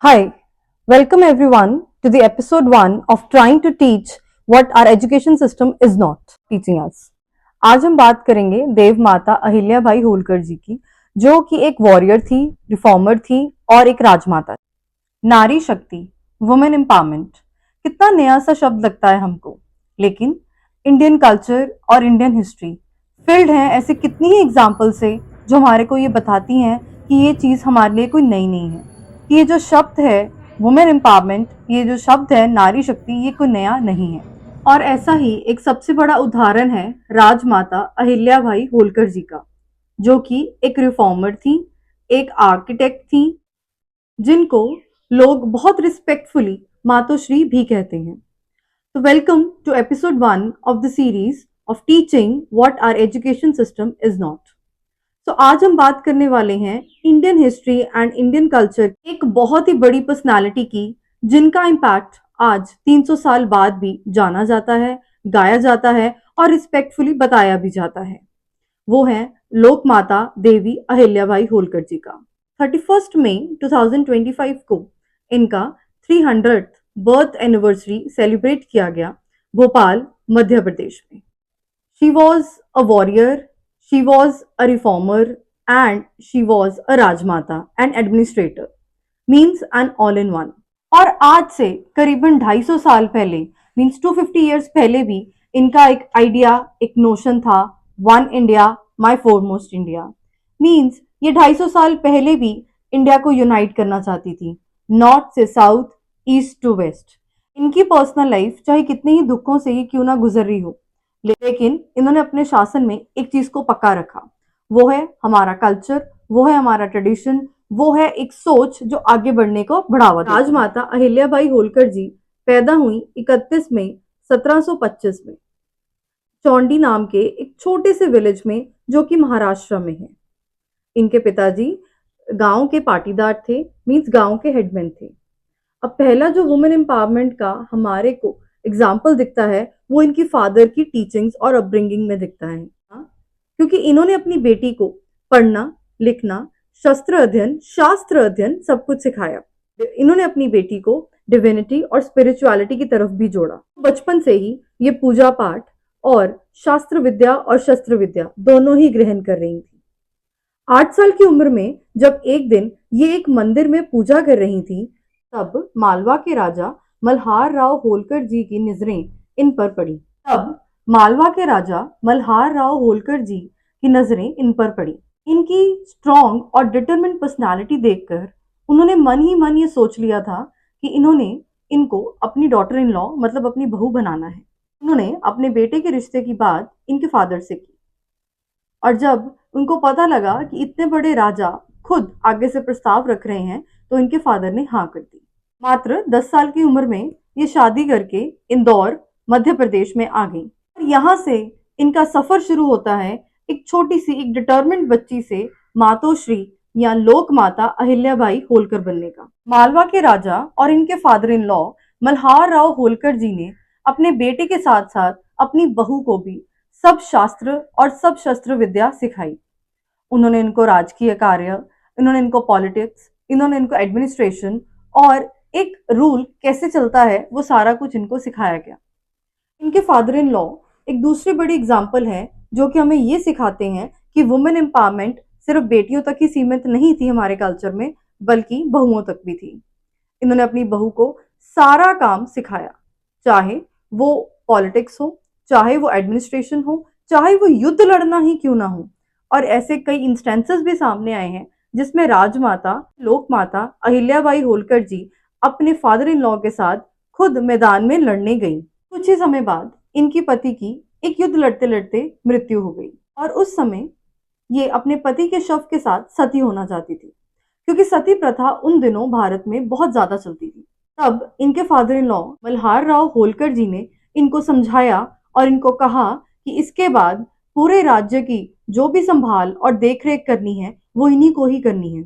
Hi, welcome everyone to the episode 1 of trying to teach what our education system is not teaching us. आज हम बात करेंगे देव माता अहिल्या बाई होलकर जी की, जो कि एक वॉरियर थी, रिफॉर्मर थी और एक राजमाता थी। नारी शक्ति, वुमेन एम्पावरमेंट, कितना नया सा शब्द लगता है हमको, लेकिन इंडियन कल्चर और इंडियन हिस्ट्री फिल्ड है ऐसे कितनी ही एग्जाम्पल से जो हमारे को ये बताती हैं कि ये चीज़ हमारे लिए कोई नई नहीं है। ये जो शब्द है वुमेन एम्पावरमेंट, ये जो शब्द है नारी शक्ति, ये कोई नया नहीं है। और ऐसा ही एक सबसे बड़ा उदाहरण है राजमाता अहिल्या बाई होलकर जी का, जो कि एक रिफॉर्मर थी, एक आर्किटेक्ट थी, जिनको लोग बहुत रिस्पेक्टफुली मातोश्री भी कहते हैं। तो welcome to episode 1 of the series of teaching what our education system is not. तो आज हम बात करने वाले हैं Indian history and Indian culture एक बहुत ही बड़ी पर्सनालिटी की, जिनका इम्पैक्ट आज 300 साल बाद भी जाना जाता है, गाया जाता है और रिस्पेक्टफुली बताया भी जाता है। वो है लोक माता देवी अहिल्याबाई होलकर जी का। 31 मई 2025 को इनका 300th बर्थ एनिवर्सरी सेलिब्रेट किया गया भोपाल, मध्य प्रदेश में। She was a warrior, she was a reformer and she was a rajmata and administrator, means an all in one। और आज से करीबन 250 साल पहले, मीन्स 250 ईयर्स पहले भी इनका एक आइडिया, एक नोशन था, one India my foremost India. Means ये 250 साल पहले भी इंडिया को यूनाइट करना चाहती थी, नॉर्थ से साउथ, ईस्ट टू वेस्ट। इनकी पर्सनल लाइफ चाहे कितने ही दुखों से ही क्यों ना गुजर रही हो, लेकिन इन्होंने अपने शासन में एक चीज को पक्का रखा, वो है हमारा कल्चर, वो है हमारा ट्रेडिशन, वो है एक सोच जो आगे बढ़ने को बढ़ावा देती है। राजमाता अहिल्याबाई होलकर जी पैदा हुई 31 मई 1725 में चौंडी नाम के एक छोटे से विलेज में, जो कि महाराष्ट्र में है। इनके पिताजी गांव के पाटीदार थे, मीन्स गांव के हेडमैन थे। अब पहला जो वुमेन एम्पावरमेंट का हमारे को एग्जाम्पल दिखता है, वो इनकी फादर की टीचिंग्स और अपब्रिंगिंग में दिखता है। क्योंकि इन्होंने अपनी बेटी को पढ़ना, लिखना, शास्त्र अध्ययन सब कुछ सिखाया। इन्होंने अपनी बेटी को डिविनिटी और स्पिरिचुअलिटी की तरफ भी जोड़ा। बचपन से ही ये पूजा पाठ और शास्त्र विद्या और शस्त्र विद्या दोनों ही ग्रहण कर रही थी। 8 साल की उम्र में जब एक दिन ये एक मंदिर में पूजा कर रही थी, तब मालवा के राजा मल्हार राव होलकर जी की नजरें इन पर पड़ी। इन पर पड़ी। इनकी स्ट्रॉन्ग और डिटरमिन्ड पर्सनालिटी देखकर उन्होंने मन ही मन ये सोच लिया था कि इनको अपनी डॉटर इन लॉ, मतलब अपनी बहू बनाना है। उन्होंने अपने बेटे के रिश्ते की बात इनके फादर से की, और जब उनको पता लगा कि इतने बड़े राजा खुद आगे से प्रस्ताव रख रहे हैं, तो इनके फादर ने हाँ कर दी। मात्र 10 साल की उम्र में ये शादी करके इंदौर, मध्य प्रदेश में आ गई। और यहाँ से इनका सफर शुरू होता है एक छोटी सी, एक डिटर्मिन्ड बच्ची से मातोश्री या लोक माता अहिल्याबाई होलकर बनने का। मालवा के राजा और इनके father in law Malhar Rao Holkar ji ने अपने बेटे के साथ साथ अपनी बहू को भी सब शास्त्र और सब शस्त्र विद्या सिखाई। उन्होंने इनको राजकीय कार्य, इन्होंने इनको पॉलिटिक्स, इन्होंने इनको एडमिनिस्ट्रेशन और एक रूल कैसे चलता है वो सारा कुछ इनको सिखाया गया। इनके फादर इन लॉ एक दूसरी बड़ी एग्जाम्पल है, जो कि हमें ये सिखाते हैं कि वुमेन एम्पावरमेंट सिर्फ बेटियों तक ही सीमित नहीं थी हमारे कल्चर में, बल्कि बहुओं तक भी थी। इन्होंने अपनी बहू को सारा काम सिखाया, चाहे वो पॉलिटिक्स हो, चाहे वो एडमिनिस्ट्रेशन हो, चाहे वो युद्ध लड़ना ही क्यों ना हो। और ऐसे कई इंस्टेंसेस भी सामने आए हैं जिसमें राजमाता लोक माता अहिल्याबाई होलकर जी अपने फादर इन लॉ के साथ खुद मैदान में लड़ने गई। कुछ ही समय बाद इनकी पति की एक युद्ध लड़ते लड़ते मृत्यु हो गई, और उस समय ये अपने पति के शव के साथ सती होना चाहती थी, क्योंकि सती प्रथा उन दिनों भारत में बहुत ज्यादा चलती थी। तब इनके father in law Malhar Rao Holkar ji ने इनको समझाया और इनको कहा कि इसके बाद पूरे राज्य की जो भी संभाल और देखरेख करनी है वो इन्हीं को ही करनी है,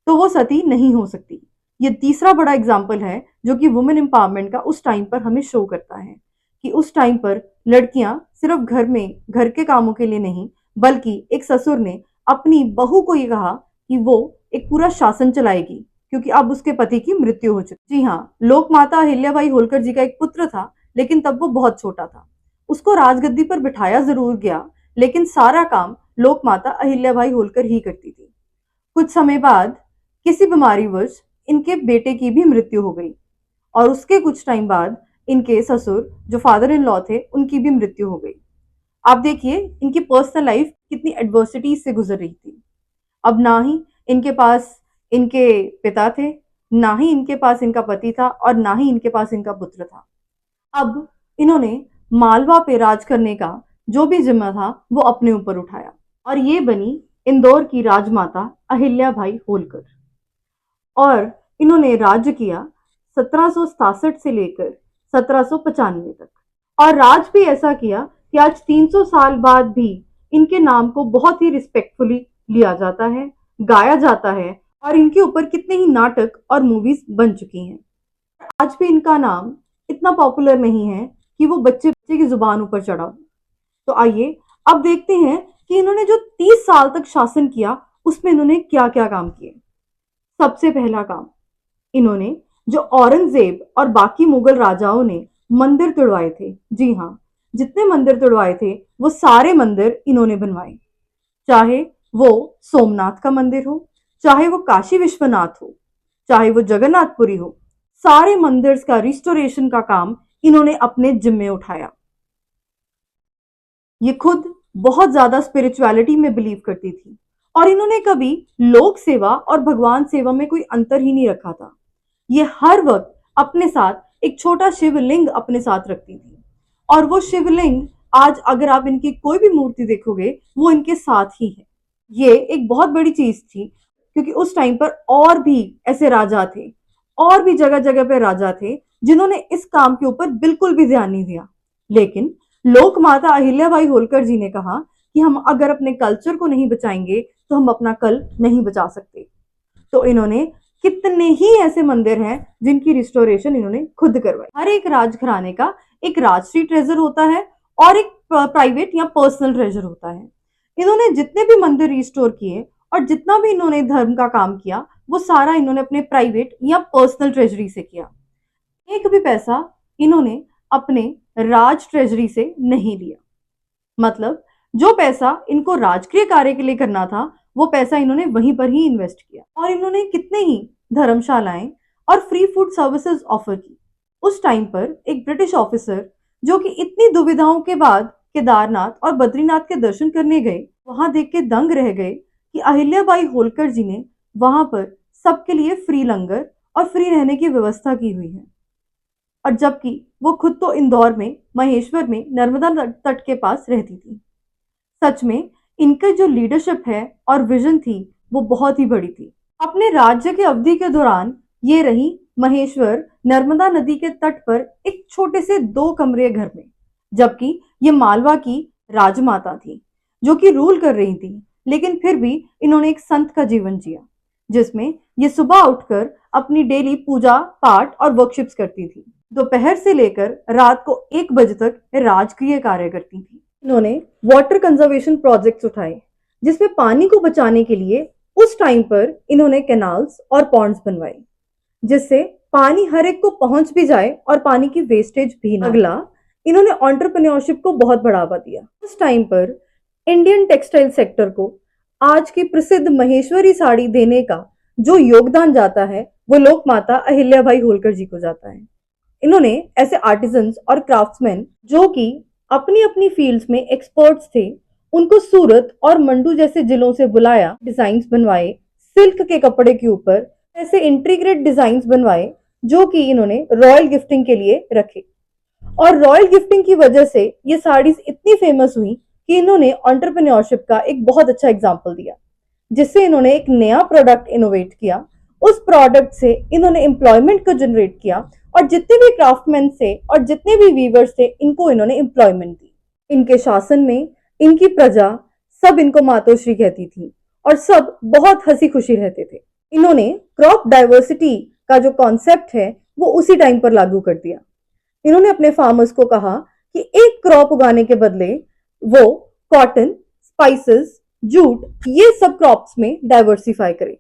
तो वो सती नहीं हो सकती। ये तीसरा बड़ा एग्जाम्पल है जो कि वुमेन एम्पावरमेंट का उस टाइम पर हमें शो करता है कि उस टाइम पर लड़कियां सिर्फ घर में घर के कामों के लिए नहीं, बल्कि एक ससुर ने अपनी बहू को ये कहा कि वो एक पूरा शासन चलाएगी, क्योंकि अब उसके पति की मृत्यु हो चुकी। जी हाँ, लोकमाता अहिल्याबाई होलकर जी का एक पुत्र था, लेकिन तब वो बहुत छोटा था। उसको राजगद्दी पर बिठाया जरूर गया, लेकिन सारा काम लोकमाता अहिल्याबाई होलकर ही करती थी। कुछ समय बाद किसी बीमारीवश इनके बेटे की भी मृत्यु हो गई और उसके कुछ टाइम बाद इनके ससुर जो फादर इन लॉ थे उनकी भी मृत्यु हो गई। आप देखिए इनकी पर्सनल लाइफ कितनी एडवर्सिटीज से गुजर रही थी। अब ना ही इनके पास इनके पिता थे, ना ही इनके पास इनका पति था और ना ही इनके पास इनका पुत्र था। अब इन्होंने मालवा पे राज करने का जो भी जिम्मा था वो अपने ऊपर उठाया और ये बनी इंदौर की राजमाता अहिल्याबाई होलकर। और इन्होंने राज्य किया 1767 से लेकर 1795 तक। और राज भी ऐसा किया कि आज 300 साल बाद भी इनके नाम को बहुत ही रिस्पेक्टफुली लिया जाता है, गाया जाता है और इनके ऊपर कितने ही नाटक और मूवीज बन चुकी हैं। आज भी इनका नाम इतना पॉपुलर नहीं है कि वो बच्चे बच्चे की जुबान ऊपर चढ़ा हो। तो आइए अब देखते हैं कि इन्होंने जो 30 साल तक शासन किया उसमें इन्होंने क्या क्या काम किए। सबसे पहला काम, इन्होंने जो औरंगजेब और बाकी मुगल राजाओं ने मंदिर तुड़वाए थे, जी हाँ, जितने मंदिर तुड़वाए थे वो सारे मंदिर इन्होंने बनवाए। चाहे वो सोमनाथ का मंदिर हो, चाहे वो काशी विश्वनाथ हो, चाहे वो जगन्नाथपुरी हो, सारे मंदिर्स का रिस्टोरेशन का काम इन्होंने अपने जिम्मे उठाया। ये खुद बहुत ज्यादा स्पिरिचुअलिटी में बिलीव करती थी और इन्होंने कभी लोक सेवा और भगवान सेवा में कोई अंतर ही नहीं रखा था। ये हर वक्त अपने साथ एक छोटा शिवलिंग अपने साथ रखती थी और वो शिवलिंग आज अगर आप इनकी कोई भी मूर्ति देखोगे वो इनके साथ ही है। ये एक बहुत बड़ी चीज थी क्योंकि उस टाइम पर और भी ऐसे राजा थे, और भी जगह जगह पे राजा थे जिन्होंने इस काम के ऊपर बिल्कुल भी ध्यान नहीं दिया। लेकिन लोकमाता अहिल्याबाई होलकर जी ने कहा कि हम अगर अपने कल्चर को नहीं बचाएंगे तो हम अपना कल नहीं बचा सकते। तो इन्होंने कितने ही ऐसे मंदिर हैं जिनकी रिस्टोरेशन इन्होंने खुद करवाई। हर एक राजघराने का एक राजश्री ट्रेजर होता है और एक प्राइवेट या पर्सनल ट्रेजर होता है। इन्होंने जितने भी मंदिर रिस्टोर किए और जितना भी इन्होंने धर्म का काम किया वो सारा इन्होंने अपने प्राइवेट या पर्सनल ट्रेजरी से किया। एक भी पैसा इन्होंने अपने राज ट्रेजरी से नहीं लिया। मतलब जो पैसा इनको राजकीय कार्य के लिए करना था वो पैसा इन्होंने वहीं पर ही इन्वेस्ट किया। और इन्होंने कितने ही धर्मशालाएं और फ्री फूड सर्विसेज ऑफर की। उस टाइम पर एक ब्रिटिश ऑफिसर जो कि इतनी दुविधाओं के बाद केदारनाथ और बद्रीनाथ के दर्शन करने गए, वहां देख के दंग रह गए कि अहिल्याबाई होलकर जी ने वहां पर सबके लिए फ्री लंगर और फ्री रहने की व्यवस्था की हुई है। और जबकि वो खुद तो इंदौर में महेश्वर में नर्मदा तट के पास रहती थी। सच में इनका जो लीडरशिप है और विजन थी वो बहुत ही बड़ी थी। अपने राज्य के अवधि के दौरान ये रही महेश्वर नर्मदा नदी के तट पर एक छोटे से 2 कमरे घर में, जबकि ये मालवा की राजमाता थी जो कि रूल कर रही थी। लेकिन फिर भी इन्होंने एक संत का जीवन जिया जिसमें ये सुबह उठकर अपनी डेली पूजा पाठ और वर्कशिप्स करती थी। दोपहर से लेकर रात को 1 बजे तक राजकीय कार्य करती थी। इन्होंने वाटर कंजर्वेशन प्रोजेक्ट्स उठाए जिसमें पानी को बचाने के लिए उस टाइम पर इन्होंने कैनाल्स और पॉन्ड्स बनवाए जिससे पानी हर एक को पहुंच भी जाए और पानी की वेस्टेज भी ना। अगला, इन्होंने एंटरप्रेन्योरशिप को बहुत बढ़ावा दिया। उस टाइम पर इंडियन टेक्सटाइल सेक्टर को आज की प्रसिद्ध महेश्वरी साड़ी देने का जो योगदान जाता है वो लोकमाता अहिल्याबाई होलकर जी को जाता है। इन्होंने ऐसे आर्टिजन्स और क्राफ्ट्समैन जो कि अपनी अपनी फील्ड्स में एक्सपर्ट्स थे उनको सूरत और मंडू जैसे जिलों से बुलाया, डिजाइन्स बनवाए सिल्क के कपड़े के ऊपर, ऐसे इंट्रीग्रेट डिजाइन्स बनवाए जो कि इन्होंने रॉयल गिफ्टिंग के लिए रखे। और रॉयल गिफ्टिंग की वजह से ये साड़ीज इतनी फेमस हुई कि इन्होंने एंटरप्रेन्योरशिप का एक बहुत अच्छा एग्जाम्पल दिया जिससे इन्होंने एक नया प्रोडक्ट इनोवेट किया। उस प्रोडक्ट से इन्होंने एम्प्लॉयमेंट को जनरेट किया और जितने भी क्राफ्टमैन थे और जितने भी वीवर्स थे इनको इन्होंने एम्प्लॉयमेंट दी। इनके शासन में इनकी प्रजा सब इनको मातोश्री कहती थी और सब बहुत हंसी खुशी रहते थे। इन्होंने क्रॉप डाइवर्सिटी का जो कॉन्सेप्ट है वो उसी टाइम पर लागू कर दिया। इन्होंने अपने फार्मर्स को कहा कि एक क्रॉप उगाने के बदले वो कॉटन, स्पाइसेस, जूट ये सब क्रॉप्स में डाइवर्सिफाई करें।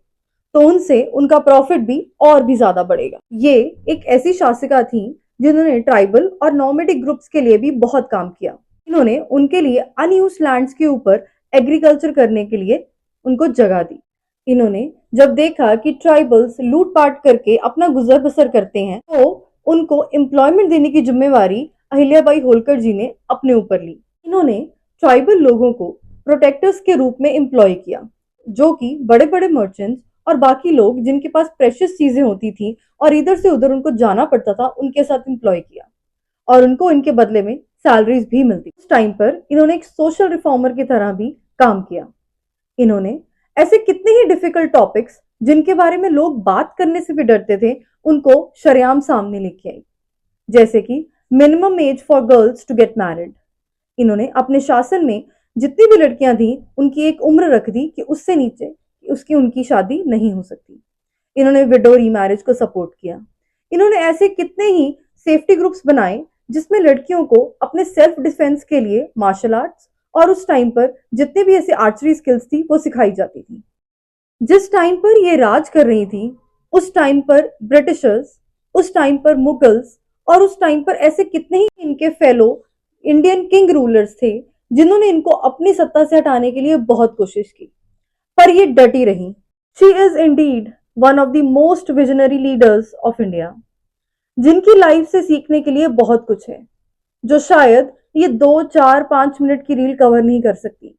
तो उनसे उनका प्रॉफिट भी और भी ज्यादा बढ़ेगा। ये एक ऐसी शासिका थी जिन्होंने ट्राइबल और नॉमेडिक ग्रुप्स के लिए भी बहुत काम किया। इन्होंने उनके लिए अनयूज्ड लैंड्स के ऊपर एग्रीकल्चर करने के लिए उनको जगह दी। इन्होंने जब देखा कि ट्राइबल्स लूटपाट करके अपना गुजर बसर करते हैं, तो उनको एम्प्लॉयमेंट देने की जिम्मेवारी अहिल्याबाई होलकर जी ने अपने ऊपर ली। इन्होंने ट्राइबल लोगों को प्रोटेक्टर्स के रूप में एम्प्लॉय किया, जो कि बड़े बड़े मर्चेंट्स और बाकी लोग जिनके पास प्रेशियस चीजें होती थी और इधर से उधर उनको जाना पड़ता था, उनके साथ एम्प्लॉय किया और उनको इनके बदले में सैलरीज भी मिलती। उस टाइम पर इन्होंने एक सोशल रिफॉर्मर की तरह भी काम किया। इन्होंने ऐसे कितने ही डिफिकल्ट टॉपिक्स जिनके बारे में लोग बात करने से भी डरते थे, उनको शरेआम सामने लेके आई, जैसे कि minimum age for girls to get married. इन्होंने अपने शासन में जितनी भी लड़कियां थी, उनकी एक उम्र रख दी कि उससे नीचे उसकी उनकी शादी नहीं हो सकती। इन्होंने विडो रीमैरिज को सपोर्ट किया। इन्होंने ऐसे कितने ही सेफ्टी ग्रुप्स बनाए जिसमें लड़कियों को अपने सेल्फ डिफेंस के लिए मार्शल आर्ट्स और उस टाइम पर जितने भी ऐसे आर्चरी स्किल्स थी वो सिखाई जाती थी। जिस टाइम पर ये राज कर रही थी, उस टाइम पर ब्रिटिशर्स, उस टाइम पर मुगल्स और उस टाइम पर ऐसे कितने ही इनके फेलो इंडियन किंग रूलर्स थे जिन्होंने इनको अपनी सत्ता से हटाने के लिए बहुत कोशिश की, पर ये डटी रही। She is Indeed one of the most visionary leaders of India, जिनकी लाइफ से सीखने के लिए बहुत कुछ है, जो शायद ये 2, 4, 5 मिनट की रील कवर नहीं कर सकती।